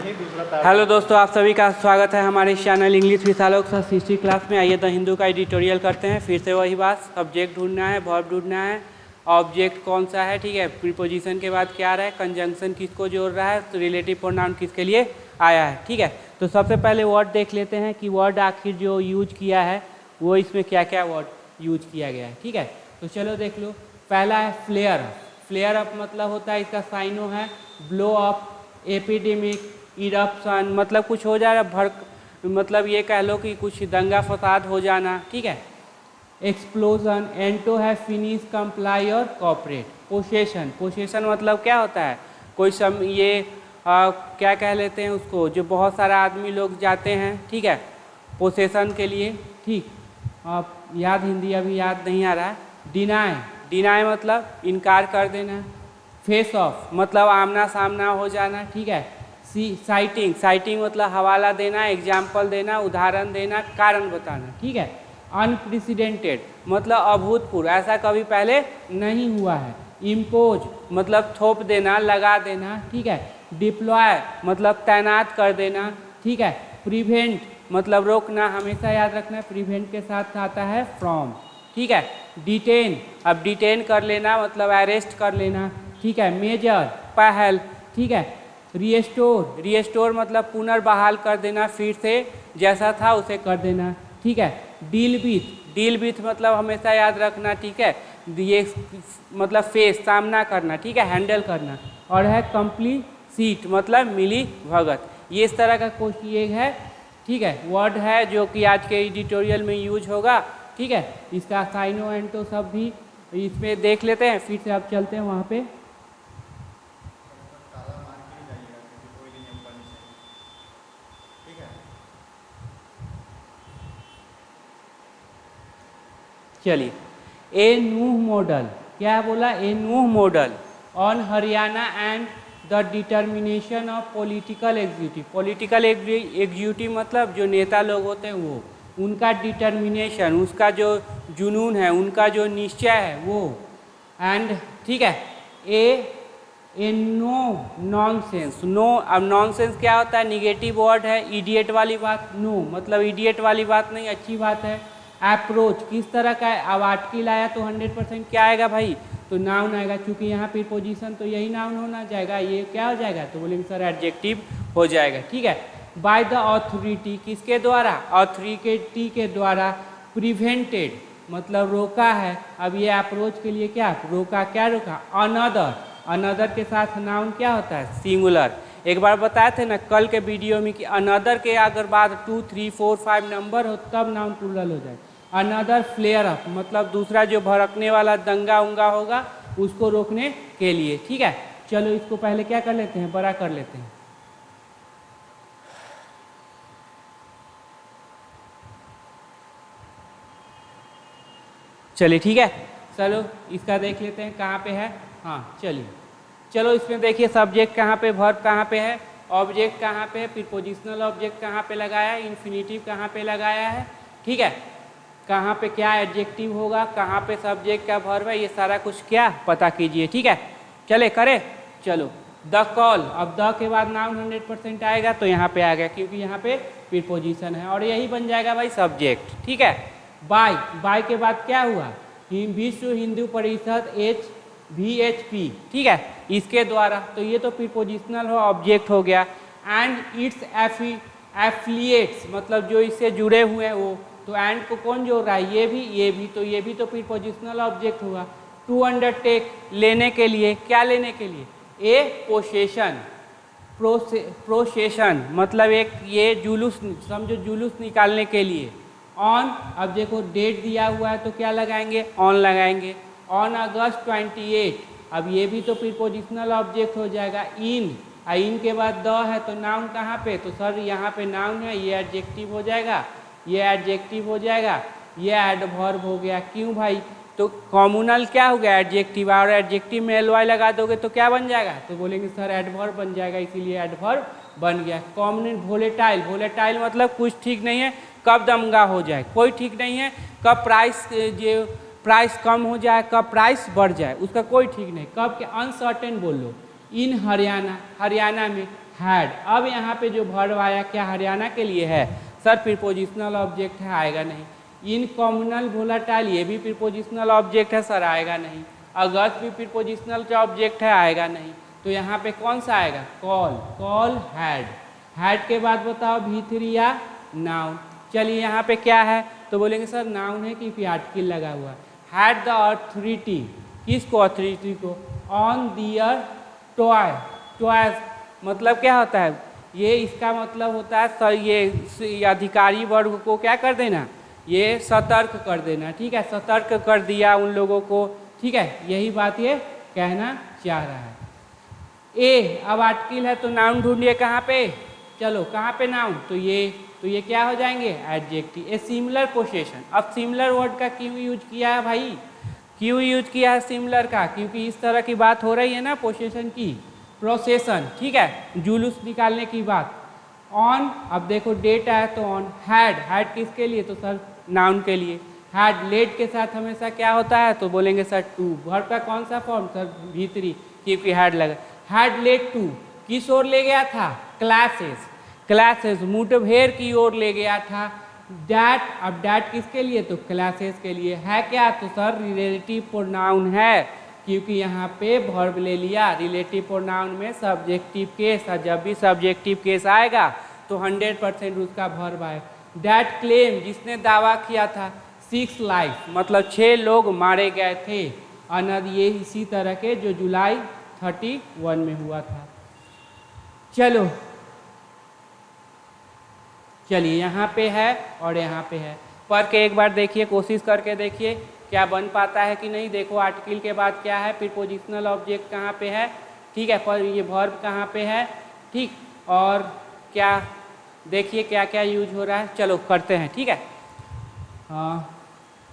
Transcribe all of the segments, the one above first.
नहीं, दूसरा तार। हेलो दोस्तों, आप सभी का स्वागत है हमारे channel English with Alok sir history class में। आइए द हिंदू का एडिटोरियल करते हैं। फिर से वही बात, सब्जेक्ट ढूंढना है, वर्ब ढूंढना है, ऑब्जेक्ट कौन सा है, ठीक है, प्रीपोजिशन के बाद क्या आ रहा है, कंजंक्शन किसको जोड़ रहा है, तो रिलेटिव प्रोनाउन किसके लिए आया है, ठीक है। तो सबसे पहले वर्ड देख लेते हैं कि वर्ड आखिर जो यूज किया है वो इसमें क्या क्या वर्ड यूज किया गया है, ठीक है। तो चलो देख लो। पहला है फ्लेयर। फ्लेयर अप मतलब होता है, इसका साइनो है ब्लो अप, एपिडेमिक, इरप्शन, मतलब कुछ हो जा रहा भड़क, मतलब ये कह लो कि कुछ दंगा फसाद हो जाना, ठीक है। एक्सप्लोजन, एंटो है फिनिश, कंप्लाई और कॉपरेट। पोसेशन, पोसेशन मतलब क्या होता है, कोई ये क्या कह लेते हैं उसको, जो बहुत सारा आदमी लोग जाते हैं, ठीक है, पोसेशन के लिए, ठीक। आप याद, हिंदी अभी याद नहीं आ रहा है। डिनाई, डिनाई मतलब इनकार कर देना। फेस ऑफ मतलब आमना सामना हो जाना, ठीक है। साइटिंग, साइटिंग मतलब हवाला देना, एग्जाम्पल देना, उदाहरण देना, कारण बताना, ठीक है। अनप्रेसिडेंटेड मतलब अभूतपूर्व, ऐसा कभी पहले नहीं हुआ है। इम्पोज मतलब थोप देना, लगा देना, ठीक है। डिप्लॉय मतलब तैनात कर देना, ठीक है। प्रिवेंट मतलब रोकना, हमेशा याद रखना प्रिवेंट के साथ आता है फ्रॉम, ठीक है। डिटेन, अब डिटेन कर लेना मतलब अरेस्ट कर लेना, ठीक है। मेजर पहल, ठीक है। रिस्टोर, रिस्टोर मतलब पुनर्बहाल कर देना, फिर से जैसा था उसे कर देना, ठीक है। डील विथ, डील विथ मतलब हमेशा याद रखना, ठीक है, ये मतलब फेस सामना करना, ठीक है, हैंडल करना। और है कंप्लीसीट मतलब मिली भगत। ये इस तरह का क्वेश्चन ये है, ठीक है, वर्ड है जो कि आज के एडिटोरियल में यूज होगा, ठीक है। इसका साइनो एंटो सब भी इसमें देख लेते हैं, फिर से अब चलते हैं वहाँ पे। चलिए, ए नूह मॉडल, क्या बोला, a Nuh model on Haryana and the determination of political executive. Political executive मतलब जो नेता लोग होते हैं वो, उनका डिटर्मिनेशन, उसका जो जुनून है, उनका जो निश्चय है वो, एंड, ठीक है। ए नो नॉनसेंस, नो, अब नॉनसेंस क्या होता है, निगेटिव वर्ड है, इडियट वाली बात, नो मतलब इडियट वाली बात नहीं, अच्छी बात है। अप्रोच किस तरह का है, अब आर्टिकल आया तो 100% क्या आएगा भाई, तो नाउन आएगा, क्योंकि यहाँ पे पोजीशन तो यही नाउन होना जाएगा, ये क्या हो जाएगा, तो बोलेंगे सर एडजेक्टिव हो जाएगा, ठीक है। बाय द अथॉरिटी किसके द्वारा, अथॉरिटी के द्वारा। प्रिवेंटेड मतलब रोका है, अब ये अप्रोच के लिए क्या रोका, क्या रोका, अनदर, अनदर के साथ नाउन क्या होता है, सिंगुलर। एक बार बताए थे ना कल के वीडियो में कि अनदर के अगर बाद 2, 3, 4, 5 नंबर हो तब नाउन प्लूरल हो जाए। अनदर फ्लेयर अप मतलब दूसरा जो भड़कने वाला दंगा उंगा होगा उसको रोकने के लिए, ठीक है। चलो इसको पहले क्या कर लेते हैं, बड़ा कर लेते हैं। चलिए ठीक है, चलो इसका देख लेते हैं कहाँ पे है। हाँ चलिए, चलो इसमें देखिए सब्जेक्ट कहाँ पे, वर्ब कहाँ पे है, ऑब्जेक्ट कहाँ पे है, प्रीपोजिशनल ऑब्जेक्ट कहाँ पे लगाया है, इन्फिनिटिव कहाँ पे लगाया है, ठीक है, कहाँ पे क्या एडजेक्टिव होगा, कहाँ पे सब्जेक्ट का वर्ब है, ये सारा कुछ क्या पता कीजिए, ठीक है। चले करें, चलो। द कॉल, अब द के बाद नाउन 100% आएगा तो यहाँ पे आ गया, क्योंकि यहाँ पे प्रीपोजिशन है और यही बन जाएगा भाई सब्जेक्ट, ठीक है। बाय, बाय के बाद क्या हुआ, विश्व हिंदू परिषद VHP, ठीक है, इसके द्वारा, तो ये तो प्रीपोजिशनल हो, ऑब्जेक्ट हो गया। एंड इट्स एफिलिएट्स मतलब जो इससे जुड़े हुए हैं वो, तो एंड को कौन जोड़ रहा है, ये भी, तो ये भी तो प्रीपोजिशनल ऑब्जेक्ट होगा। टू अंडरटेक लेने के लिए, क्या लेने के लिए, ए पोसेशन, प्रोसेशन मतलब एक ये जुलूस, समझो जुलूस निकालने के लिए। ऑन, अब देखो डेट दिया हुआ है तो क्या लगाएंगे, ऑन लगाएंगे। ऑन अगस्त 28, अब ये भी तो प्रीपोजिशनल ऑब्जेक्ट हो जाएगा। इन के बाद द है तो नाउन कहाँ पे, तो सर यहाँ पे नाउन है, ये एडजेक्टिव हो जाएगा, ये एडजेक्टिव हो जाएगा, ये एडवर्ब हो गया। क्यों भाई, तो कॉम्युनल क्या हो गया, एडजेक्टिव, और एडजेक्टिव में एल वाई लगा दोगे तो क्या बन जाएगा, तो बोलेंगे सर एडवर्ब बन जाएगा, इसीलिए एडवर्ब बन गया। कॉम्युनल वोलेटाइल, वोलेटाइल मतलब कुछ ठीक नहीं है, कब दंगा हो जाए कोई ठीक नहीं है, कब प्राइस कम हो जाए, कब प्राइस बढ़ जाए उसका कोई ठीक नहीं, कब के अनसर्टेन बोल लो। इन हरियाणा, हरियाणा में, हैड। अब यहाँ पे जो वर्ब आया क्या हरियाणा के लिए है सर? प्रीपोजिशनल ऑब्जेक्ट है, आएगा नहीं। इन कम्युनल वोलाटाइल ये भी प्रीपोजिशनल ऑब्जेक्ट है सर, आएगा नहीं। अगस्त भी प्रीपोजिशनल ऑब्जेक्ट है, आएगा नहीं। तो यहाँ पे कौन सा आएगा? कॉल। Call had. हैड के बाद बताओ V3 या नाउन। चलिए यहाँ पे क्या है तो बोलेंगे सर नाउन है क्योंकि आर्टिकल लगा हुआ। हैड द अथॉरिटी, किसको? अथॉरिटी को। On their toy. टॉयज मतलब क्या होता है? ये इसका मतलब होता है सर ये अधिकारी वर्ग को क्या कर देना? ये सतर्क कर देना, ठीक है, सतर्क कर दिया उन लोगों को, ठीक है, यही बात ये कहना चाह रहा है। ए, अब आर्टिकल है तो नाउन ढूंढिए कहाँ पे? चलो कहाँ पे नाउन? तो ये क्या हो जाएंगे? एडजेक्टिव। A similar possession. अब सिमिलर वर्ड का क्यों यूज किया है भाई? क्यों यूज किया है सिमिलर का? क्योंकि इस तरह की बात हो रही है ना पोसेशन की, प्रोसेशन, ठीक है, जुलूस निकालने की बात। ऑन, अब देखो डेट आया तो ऑन। हैड, हैड किसके लिए? तो सर नाउन के लिए। हैड लेड के साथ हमेशा क्या होता है? तो बोलेंगे सर टू। वर्ब का कौन सा फॉर्म? सर V3 क्योंकि हैड लगा। हैड लेड टू, किस ओर ले गया था? क्लासेस। क्लासेस मुठभेड़ की ओर ले गया था। डैट, अब डैट किसके लिए? तो क्लासेस के लिए। है क्या? तो सर रिलेटिव प्रोनाउन है क्योंकि यहाँ पे वर्ब ले लिया। रिलेटिव प्रोनाउन में सब्जेक्टिव केस, और जब भी सब्जेक्टिव केस आएगा तो 100% उसका वर्ब आएगा। डैट क्लेम, जिसने दावा किया था। 6 लाइफ मतलब 6 लोग मारे गए थे। अनद, ये इसी तरह के जो जुलाई 31 में हुआ था। चलिए यहाँ पे है और यहाँ पे है, पढ़ के एक बार देखिए, कोशिश करके देखिए क्या बन पाता है कि नहीं। देखो आर्टिकल के बाद क्या है? प्रीपोजिशनल ऑब्जेक्ट कहाँ पे है, ठीक है, पर ये वर्ब कहाँ पे है, ठीक, और क्या देखिए क्या क्या यूज हो रहा है। चलो करते हैं, ठीक है।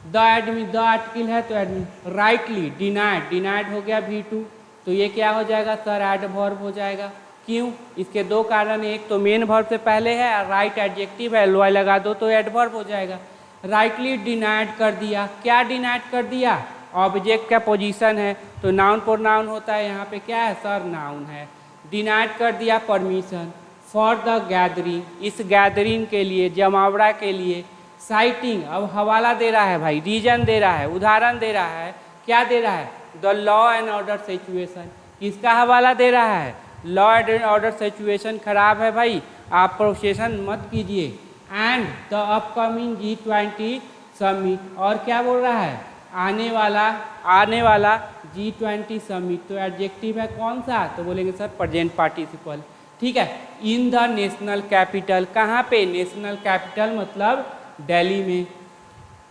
द एडमिन, द आर्टिकल है तो एडमिन। राइटली, डिनाइड, डिनाइड हो गया V2, तो ये क्या हो जाएगा सर? एडवर्ब हो जाएगा। क्यों? इसके दो कारण, एक तो मेन वर्ब से पहले है और राइट एडजेक्टिव है, लॉय लगा दो तो एडवर्ब हो जाएगा। राइटली डिनाइड कर दिया, क्या डिनाइड कर दिया? ऑब्जेक्ट का पोजीशन है तो नाउन प्रोनाउन होता है, यहाँ पे क्या है सर? नाउन है। डिनाइड कर दिया परमिशन फॉर द गैदरिंग, इस गैदरिंग के लिए, जमावड़ा के लिए। साइटिंग, अब हवाला दे रहा है भाई, रीजन दे रहा है, उदाहरण दे रहा है, क्या दे रहा है? The law and order situation, किसका हवाला दे रहा है? लॉ एंड ऑर्डर सिचुएशन खराब है भाई, आप प्रोसेशन मत कीजिए। And the upcoming G20 summit, और क्या बोल रहा है? आने वाला G20 समिट, तो एडजेक्टिव है कौन सा? तो बोलेंगे सर प्रेजेंट पार्टिसिपल, ठीक है। इन द नेशनल कैपिटल, कहाँ पे? नेशनल कैपिटल मतलब दिल्ली में।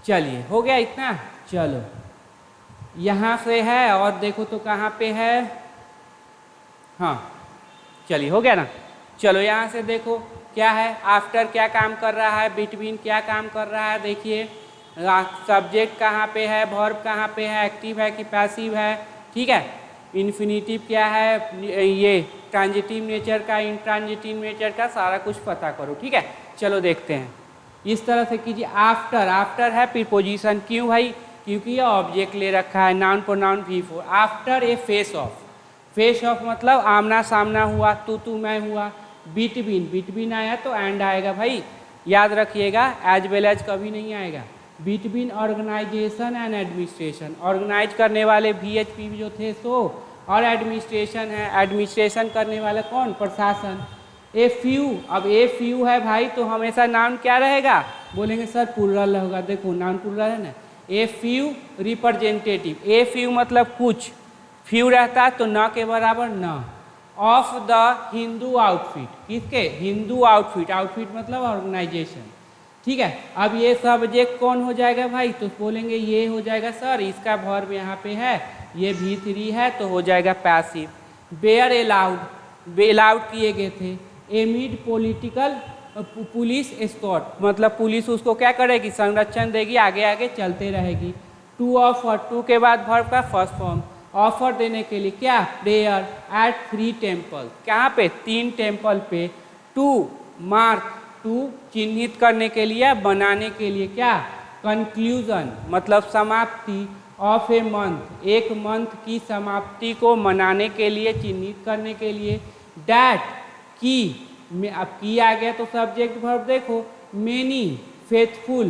चलिए हो गया इतना। चलो यहाँ से है और देखो तो कहाँ पे है? हाँ चलिए हो गया ना। चलो यहाँ से देखो क्या है? आफ्टर क्या काम कर रहा है? बिटवीन क्या काम कर रहा है? देखिए सब्जेक्ट कहाँ पे है, वर्ब कहाँ पे है, एक्टिव है कि पैसिव है, ठीक है। इन्फिनिटिव क्या है, ये ट्रांजिटिव नेचर का, इंट्रांजिटिव नेचर का, सारा कुछ पता करो, ठीक है। चलो देखते हैं, इस तरह से कीजिए। आफ्टर, आफ्टर है प्रीपोजिशन, क्यों भाई? क्योंकि ये ऑब्जेक्ट ले रखा है, noun pronoun V4। After a face of, face of मतलब आमना सामना हुआ, तू मैं हुआ। बिटवीन, बिटवीन आया तो एंड आएगा भाई, याद रखिएगा, एज वेल एज कभी नहीं आएगा। Between organisation and administration, organise करने वाले VHP जो थे सो, और एडमिनिस्ट्रेशन है, एडमिनिस्ट्रेशन करने वाला कौन? प्रशासन। ए फ्यू, अब ए फ्यू है भाई तो हमेशा नाउन क्या रहेगा? बोलेंगे सर प्लूरल होगा, देखो नाउन प्लूरल है ना। A few representative, a few मतलब कुछ, फ्यू रहता तो न के बराबर न। ऑफ द हिंदू आउटफिट, किसके? हिंदू आउटफिट, आउटफिट मतलब ऑर्गेनाइजेशन, ठीक है। अब ये सब्जेक्ट कौन हो जाएगा भाई? तो बोलेंगे ये हो जाएगा सर, इसका वर्ब यहाँ पे है, ये V3 है तो हो जाएगा पैसिव। बेयर अलाउड, अलाउड किए गए थे। एमिड पॉलिटिकल, पुलिस एस्कॉर्ट मतलब पुलिस उसको क्या करेगी? संरक्षण देगी, आगे आगे चलते रहेगी। टू ऑफर, टू के बाद वर्ब का फर्स्ट फॉर्म, ऑफर देने के लिए क्या? प्रेयर एट 3 टेम्पल, कहाँ पे? 3 टेम्पल पे। टू मार्क, टू चिन्हित करने के लिए, बनाने के लिए, क्या? कंक्लूजन मतलब समाप्ति ऑफ ए मंथ, एक मंथ की समाप्ति को मनाने के लिए, चिन्हित करने के लिए। डैट में अब की आ गया तो सब्जेक्ट वर्ब देखो, मेनी फेथफुल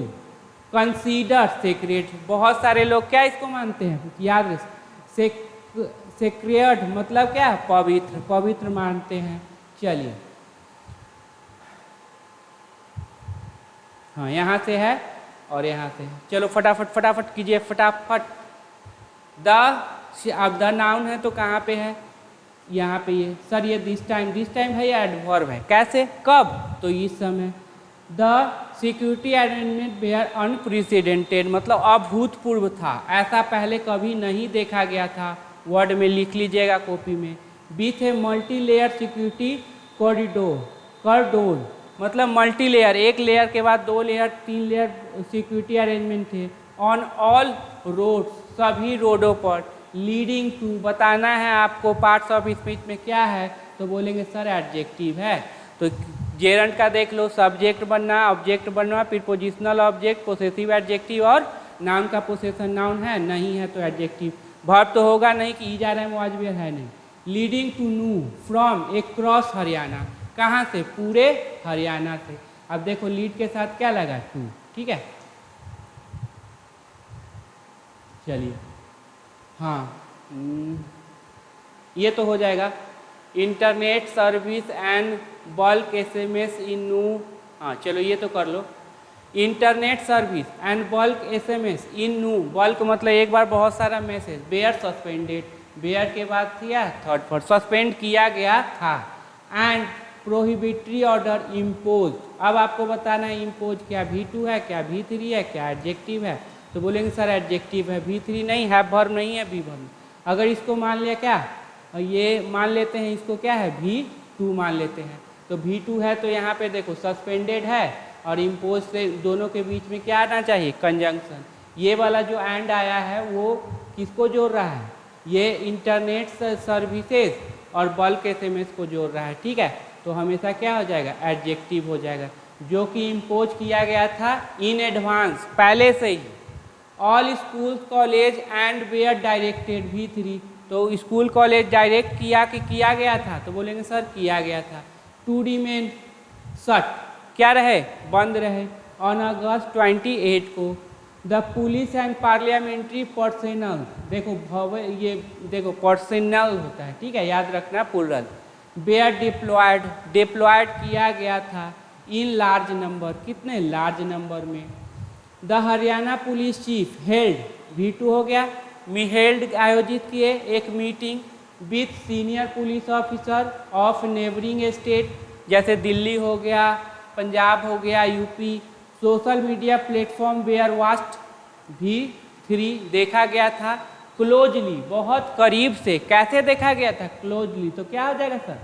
कंसीडर सेक्रेट, बहुत सारे लोग क्या इसको मानते हैं, याद रख, सेक्रेट मतलब क्या, पवित्र, पवित्र मानते हैं। चलिए हाँ यहाँ से है और यहाँ से है, चलो फटाफट फटाफट कीजिए फटाफट। अब द नाउन है तो कहाँ पे है, यहाँ पे ये सर ये दिस टाइम है या एडवर्ब है, कैसे कब, तो इस समय। The security arrangement were unprecedented मतलब अभूतपूर्व था, ऐसा पहले कभी नहीं देखा गया था, वर्ड में लिख लीजिएगा कॉपी में। With a multi layer security corridor मतलब मल्टी लेयर, एक लेयर के बाद 2 लेयर 3 लेयर सिक्योरिटी अरेंजमेंट थे। ऑन ऑल रोड सभी रोडों पर, लीडिंग टू बताना है आपको पार्ट्स ऑफ स्पीच में क्या है, तो बोलेंगे सर एडजेक्टिव है। तो जेरंट का देख लो, सब्जेक्ट बनना, ऑब्जेक्ट बनना, प्रीपोजिशनल ऑब्जेक्ट, पोसेसिव एडजेक्टिव और नाउन का पोसेशन नाउन है नहीं है तो एडजेक्टिव। वर्ब तो होगा नहीं कि ई जा रहा है मुआजबिर है नहीं। लीडिंग टू नू फ्रॉम एक्रॉस हरियाणा, कहाँ से, पूरे हरियाणा से। अब देखो लीड के साथ क्या लगा, टू, ठीक है। चलिए हाँ ये तो हो जाएगा। Internet service and bulk SMS in Nuh, हाँ चलो ये तो कर लो। Internet service and bulk SMS in Nuh, bulk मतलब एक बार बहुत सारा मैसेज, बेयर सस्पेंडेड, बेयर के बाद किया थर्ड पर, सस्पेंड किया गया था। एंड प्रोहिबिटरी ऑर्डर इम्पोज, अब आपको बताना है इम्पोज क्या V2 है, क्या V3 है, क्या एडजेक्टिव है, तो बोलेंगे सर एडजेक्टिव है, V3 नहीं है, वर्ब नहीं है, बी वर्ब। अगर इसको मान लिया क्या, ये मान लेते हैं इसको क्या है, V2 मान लेते हैं, तो V2 है तो यहाँ पे देखो सस्पेंडेड है और इम्पोज से दोनों के बीच में क्या आना चाहिए, कंजंक्शन। ये वाला जो एंड आया है वो किसको जोड़ रहा है, ये इंटरनेट सर्विसेज और बल्क SMS को जोड़ रहा है, ठीक है। तो हमेशा क्या हो जाएगा, एडजेक्टिव हो जाएगा, जो कि इम्पोज किया गया था इन एडवांस, पहले से ही। All school college and were directed V3, तो स्कूल कॉलेज डायरेक्ट किया कि किया गया था, तो बोलेंगे सर किया गया था। टू रिमेन शट, क्या रहे, बंद रहे। ऑन अगस्त 28 को the police and parliamentary personal, देखो ये देखो पर्सनल होता है, ठीक है, याद रखना प्लूरल। वेयर डिप्लॉयड किया गया था इन लार्ज नंबर, कितने, लार्ज नंबर में। The Haryana police chief held, V2 हो गया, हेल्ड आयोजित किए एक meeting with senior police officer of neighbouring state, जैसे दिल्ली हो गया, पंजाब हो गया, UP. Social media platform were vast, V3 देखा गया था। क्लोजली बहुत करीब से, कैसे देखा गया था, क्लोजली, तो क्या हो जाएगा सर,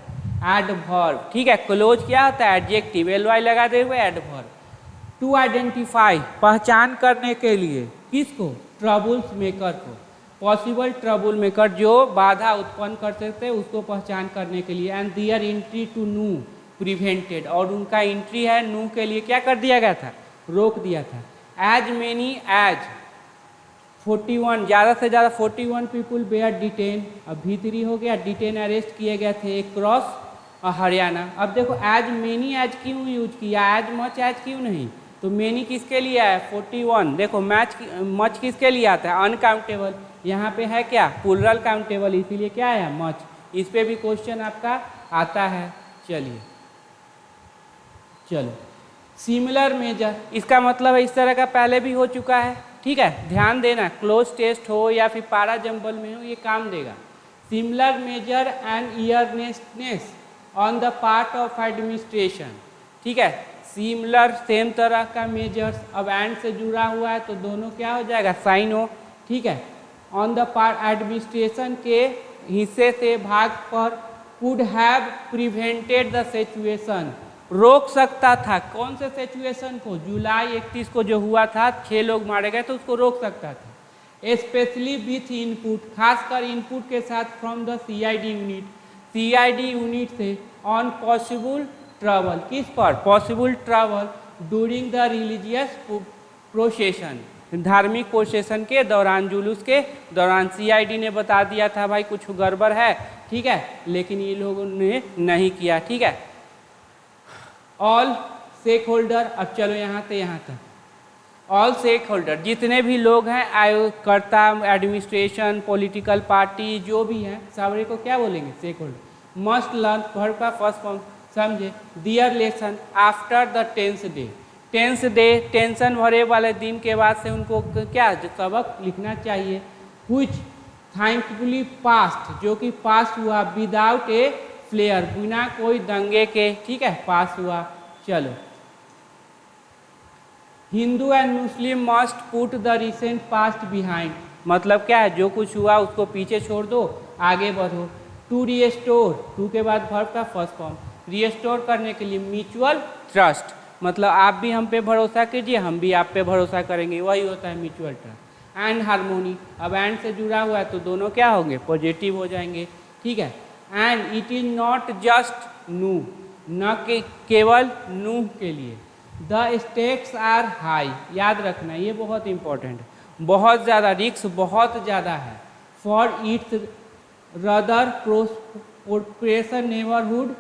एडवर्ब, ठीक है। क्लोज क्या होता है, एडजेक्टिव, LY लगा दे हुए एडवर्ब। टू आइडेंटिफाई पहचान करने के लिए, किसको, ट्रबल्स मेकर को, पॉसिबल ट्रबल मेकर जो बाधा उत्पन्न कर सकते हैं उसको पहचान करने के लिए। एंड दियर एंट्री टू नू प्रिवेंटेड, और उनका एंट्री है नू के लिए क्या कर दिया गया था, रोक दिया था। एज मेनी एज 41, ज़्यादा से ज़्यादा 41 पीपुल वेयर डिटेन, अब V3 हो गया, डिटेन अरेस्ट किए गए थे एक्रॉस हरियाणा। अब देखो एज मेनी एज क्यों यूज किया, एज मच एज क्यों नहीं, तो मेनी किसके लिए है, 41, देखो मच किसके लिए आता है, अनकाउंटेबल, यहाँ पे है क्या, प्लूरल काउंटेबल, इसीलिए क्या है, मच। इस पे भी क्वेश्चन आपका आता है। चलिए चलो, सिमिलर मेजर, इसका मतलब है इस तरह का पहले भी हो चुका है, ठीक है, ध्यान देना, क्लोज टेस्ट हो या फिर पारा जंबल में हो, ये काम देगा। Similar measure and awareness on the part of administration, ठीक है, सिमिलर सेम तरह का मेजर्स, अब एंड से जुड़ा हुआ है तो दोनों क्या हो जाएगा, साइन हो, ठीक है। ऑन द पार्ट एडमिनिस्ट्रेशन के हिस्से से भाग पर, could have prevented the situation, रोक सकता था, कौन से सिचुएशन को, जुलाई 31 को जो हुआ था 6 लोग मारे गए तो उसको रोक सकता था। स्पेशली विथ इनपुट, खासकर इनपुट के साथ from the CID unit, CID unit से, ऑन पॉसिबल ट्रबल, किस पर, possible trouble during the religious procession, धार्मिक प्रोसेशन के दौरान, जुलूस के दौरान। CID ने बता दिया था भाई कुछ गड़बड़ है, ठीक है, लेकिन ये लोगों ने नहीं किया, ठीक है। ऑल स्टेक होल्डर, अब चलो यहाँ से यहाँ तक, ऑल स्टेक होल्डर जितने भी लोग हैं, आयोगकर्ता, एडमिनिस्ट्रेशन, पॉलिटिकल पार्टी जो भी हैं, सारे को क्या बोलेंगे? Stakeholder. Must learn verb का फर्स्ट फॉर्म समझे, their lesson after the 10th day, 10th day tension भरे वाले दिन के बाद से उनको क्या सबक लिखना चाहिए। व्हिच थैंकफुली पास्ट, जो कि पास हुआ, विदाउट ए फ्लेयर, बिना कोई दंगे के, ठीक है, पास हुआ। चलो, Hindu and Muslim must put the recent past behind, मतलब क्या है? जो कुछ हुआ उसको पीछे छोड़ दो, आगे बढ़ो। टू रिस्टोर, टू के बाद वर्ब का फर्स्ट फॉर्म, रिस्टोर करने के लिए म्यूचुअल ट्रस्ट, मतलब आप भी हम पे भरोसा कीजिए, हम भी आप पे भरोसा करेंगे, वही होता है म्यूचुअल ट्रस्ट। एंड हारमोनी, अब एंड से जुड़ा हुआ है तो दोनों क्या होंगे? पॉजिटिव हो जाएंगे, ठीक है। And it is not just नू, न केवल नू के लिए। द स्टेक्स आर हाई, याद रखना ये बहुत इंपॉर्टेंट है, बहुत ज़्यादा रिस्क बहुत ज़्यादा है। For it's rather prosperous neighbourhood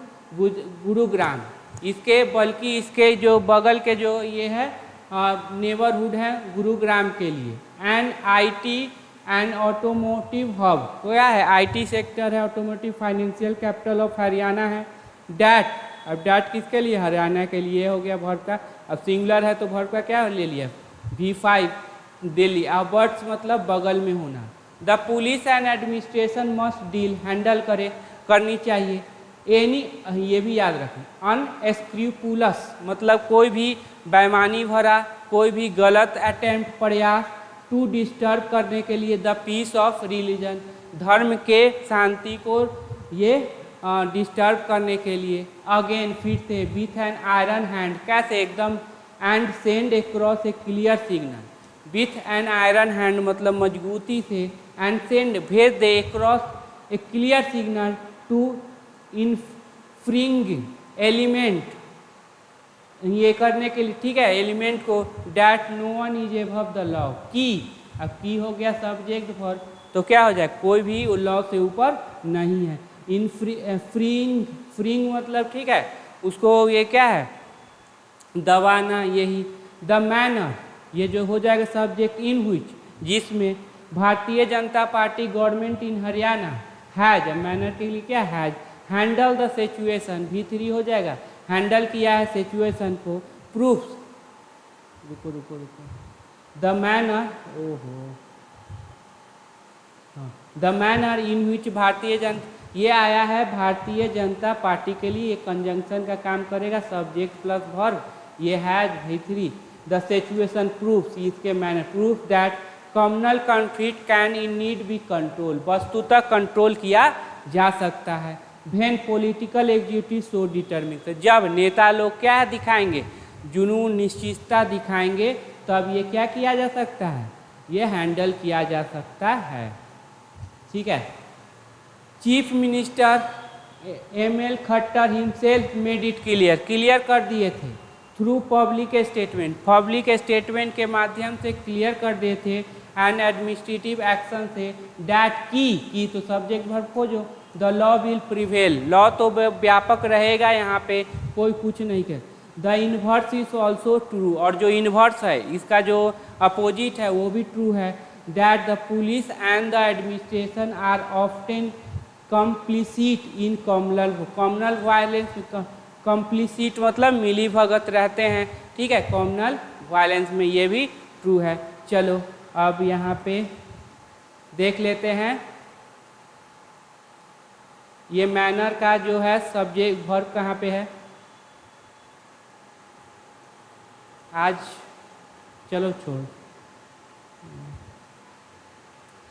Gurugram, इसके बल्कि इसके जो बगल के जो ये है नेबरहुड है गुरुग्राम के लिए। And IT and automotive hub, तो क्या है? आईटी सेक्टर है, automotive financial capital of Haryana है। डैट, अब डैट किसके लिए? हरियाणा के लिए हो गया वर्ब का। अब सिंगुलर है तो वर्ब का क्या ले लिया? V5 दिल्ली। अब वर्ड्स मतलब बगल में होना। The police and administration must deal, handle करे, करनी चाहिए। एनी, ये भी याद रखें, अनस्क्रूपुलस मतलब कोई भी बेईमानी भरा, कोई भी गलत अटेम्प्ट, प्रयास, टू डिस्टर्ब करने के लिए, द पीस ऑफ रिलीजन धर्म के शांति को ये डिस्टर्ब करने के लिए। अगेन फिर से, विथ एन आयरन हैंड, कैसे? एकदम, and send across a clear signal, with an iron hand मतलब मजबूती से, एंड सेंड भेज दे, across a clear signal to infringe element, ये करने के लिए, ठीक है, एलिमेंट को। That no one is above the law, की, अब की हो गया सब्जेक्ट वर्ब, तो क्या हो जाए? कोई भी लॉ से ऊपर नहीं है। फ्रींग, फ्रींग मतलब, ठीक है, उसको ये क्या है? दबाना, यही। द मैनर, ये जो हो जाएगा सब्जेक्ट इन व्हिच, जिसमें Bharatiya Janata party government in Haryana has, manner के लिए क्या? Has handle the situation, V3 हो जाएगा, हैंडल किया है सिचुएशन को। प्रूफ्स, रुको रुको रुको, द मैनर, ओहो, द मैनर इन विच भारतीय जनता, ये आया है भारतीय जनता पार्टी के लिए, ये कंजंक्शन का काम करेगा, सब्जेक्ट प्लस वर्ब, ये has V3। The situation proves, इसके manner, proof that communal conflict can in need be control, वस्तुतः कंट्रोल किया जा सकता है। When political executive so determine, जब नेता लोग क्या दिखाएंगे? जुनून, निश्चितता दिखाएंगे, तब ये क्या किया जा सकता है? ये हैंडल किया जा सकता है, ठीक है। Chief minister ML Khattar himself made it clear, clear कर दिए थे through public statement, public statement के माध्यम से क्लियर कर दिए थे। एंड एडमिनिस्ट्रेटिव एक्शन से, डैट की तो सब्जेक्ट वर्ब खोजो, the law will prevail, law तो व्यापक रहेगा, यहाँ पे कोई कुछ नहीं कर। The inverse is also true, और जो इन्वर्स है इसका जो अपोजिट है वो भी ट्रू है। That the police and the administration are often complicit in communal violence, complicit मतलब मिली भगत रहते हैं, ठीक है, कम्युनल वायलेंस में, ये भी ट्रू है। चलो अब यहाँ पे देख लेते हैं, ये मैनर का जो है सब्जेक्ट वर्ब कहाँ पे है आज? चलो छोड़,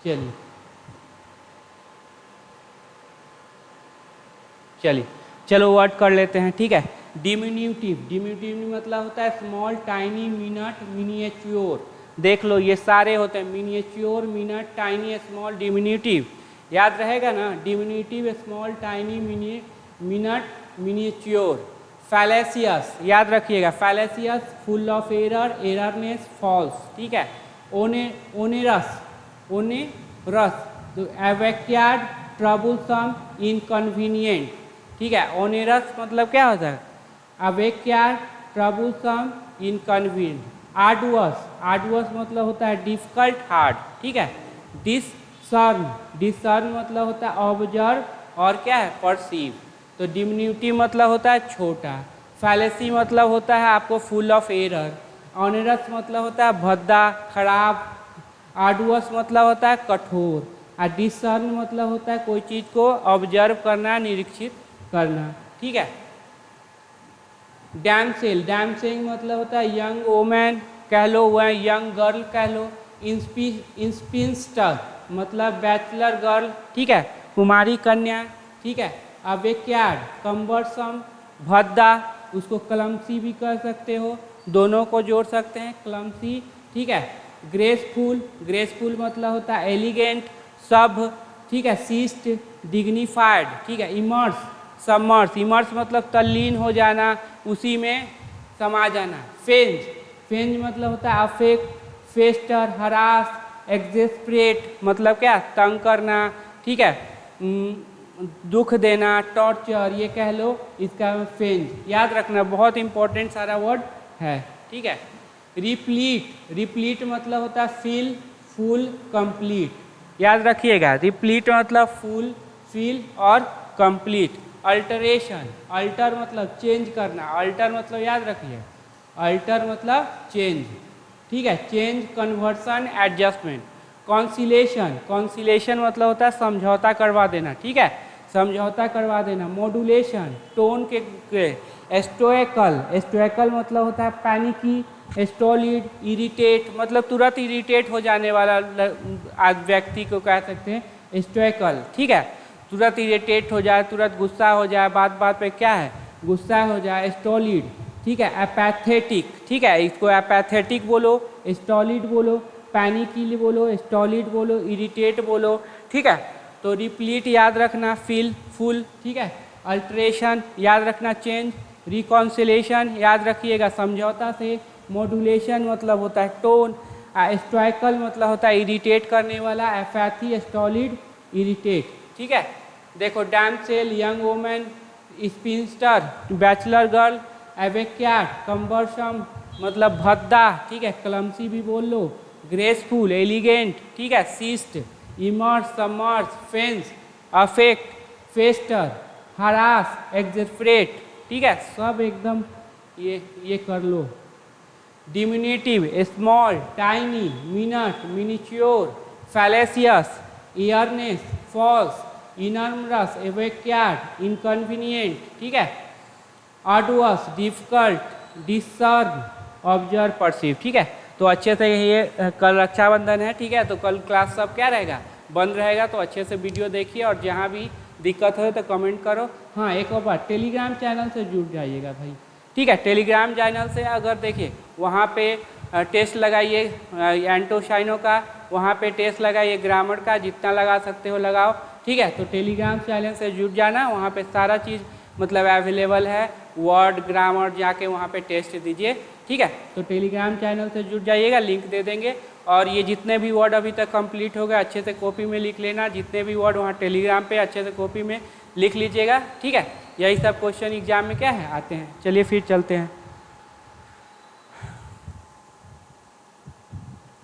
चलिए चलो वर्ड कर लेते हैं, ठीक है। डिमिन्यूटिव, डिमिन्यूटिव मतलब होता है स्मॉल, टाइनी, मिनट, मिनिएच्योर, देख लो ये सारे होते हैं, miniature, minute, tiny, small, diminutive, याद रहेगा ना? Diminutive, small, tiny, minute, miniature. Fallacious, याद रखिएगा, fallacious full of error, errorness, false, ठीक है। ओनेरस, ओनेरस तो एवेक्यार्ड, ट्रबुलसम, इनकन्वीनियंट, ठीक है। ओनेरस मतलब क्या होता है? अवेक्यार्ड, ट्रबुलसम, इनकन्वीनियंट। आर्डुअस, आर्डुअस मतलब होता है डिफिकल्ट, हार्ड, ठीक है। डिसर्न, डिसर्न मतलब होता है ऑब्जर्व और क्या है परसीव। तो डिमिन्यूटिव मतलब होता है छोटा। फैलेसी मतलब होता है आपको फुल ऑफ एरर। ऑनरस मतलब होता है भद्दा, खराब। आर्डुअस मतलब होता है कठोर। और डिसर्न मतलब होता है कोई चीज़ को ऑब्जर्व करना, निरीक्षित करना, ठीक है। डैमसेल, डैमसेल मतलब होता है यंग वोमैन कह लो, वह यंग गर्ल कह लो। इंस्पिंस्टर मतलब बैचलर गर्ल, ठीक है, कुमारी कन्या, ठीक है। अवेक्यार्ड, कम्बरसम, भद्दा, उसको क्लमसी भी कह सकते हो, दोनों को जोड़ सकते हैं, क्लमसी, ठीक है। ग्रेसफुल, ग्रेसफुल मतलब होता है एलिगेंट, सभ्य, ठीक है। शिष्ट, डिग्निफाइड, ठीक है। इमर्स, सबमर्स, इमर्स मतलब तल्लीन हो जाना, उसी में समा जाना। फेंज, फेंज मतलब होता है अफेक्ट, फेस्टर, हरास, एक्सेस्परेट मतलब क्या तंग करना, ठीक है, दुख देना, टॉर्चर, ये कह लो, इसका फेंज। याद रखना बहुत इंपॉर्टेंट सारा वर्ड है, ठीक है। रिप्लीट, रिप्लीट मतलब होता है फिल, फुल, कंप्लीट। याद रखिएगा रिप्लीट मतलब फुल, फिल और कंप्लीट। अल्टरेशन, अल्टर मतलब चेंज करना, अल्टर मतलब याद रखिए अल्टर मतलब चेंज, ठीक है, change, conversion, adjustment. Conciliation, conciliation मतलब होता है समझौता करवा देना, ठीक है, समझौता करवा देना। मॉड्यूलेशन, टोन के। एस्टोएकल, एस्टोएकल मतलब होता है पैनिकी, स्टॉलिड, इरिटेट मतलब तुरंत इरिटेट हो जाने वाला व्यक्ति को कह सकते हैं स्टोएकल, ठीक है, तुरंत इरिटेट हो जाए, तुरंत गुस्सा हो जाए, बात बात पे क्या है गुस्सा हो जाए। स्टॉलिड, ठीक है। एपैथेटिक, ठीक है, इसको एपैथेटिक बोलो, स्टॉलिड बोलो, पैनिकी बोलो, स्टॉलिड बोलो, इरिटेट बोलो, ठीक है। तो रिप्लीट याद रखना फिल, फुल, ठीक है। अल्ट्रेशन याद रखना चेंज। रिकॉन्सिलेशन याद रखिएगा समझौता से। मॉड्यूलेशन मतलब होता है टोन। स्टोइकल मतलब होता है इरिटेट करने वाला। एपैथी, स्टॉलिड, इरिटेट, ठीक है। देखो damsel, young women, spinster, bachelor girl. Awkward, cumbersome मतलब भद्दा, ठीक है, क्लमसी भी बोल लो। ग्रेसफुल, एलिगेंट, ठीक है, शिष्ट। Immerse, submerse, fence, affect, fester, harass, exasperate, ठीक है, सब एकदम ये कर लो। Diminutive, small, tiny, minute, miniature, fallacious, erroneous, false, onerous, awkward, inconvenient, ठीक है। Arduous, difficult, discern, observe, perceive, ठीक है। तो अच्छे से ये कल रक्षाबंधन है, ठीक है, तो कल क्लास सब क्या रहेगा बंद रहेगा, तो अच्छे से वीडियो देखिए और जहाँ भी दिक्कत हो तो कमेंट करो। हाँ एक और बात, टेलीग्राम चैनल से जुड़ जाइएगा भाई, ठीक है। टेलीग्राम चैनल से अगर देखिए वहाँ पे टेस्ट लगाइए एंटोसाइनो का, वहाँ पे टेस्ट लगाइए ग्रामर का, जितना लगा सकते हो लगाओ, ठीक है। तो टेलीग्राम चैनल से जुड़ जाना, वहाँ पे सारा चीज़ मतलब अवेलेबल है, वर्ड, ग्रामर, जाके वहाँ पे टेस्ट दीजिए, ठीक है। तो टेलीग्राम चैनल से जुड़ जाइएगा, लिंक दे देंगे। और ये जितने भी वर्ड अभी तक कंप्लीट हो गए अच्छे से कॉपी में लिख लेना, जितने भी वर्ड वहाँ टेलीग्राम पे अच्छे से कॉपी में लिख लीजिएगा, ठीक है। यही सब क्वेश्चन एग्जाम में क्या है आते हैं। चलिए फिर चलते हैं।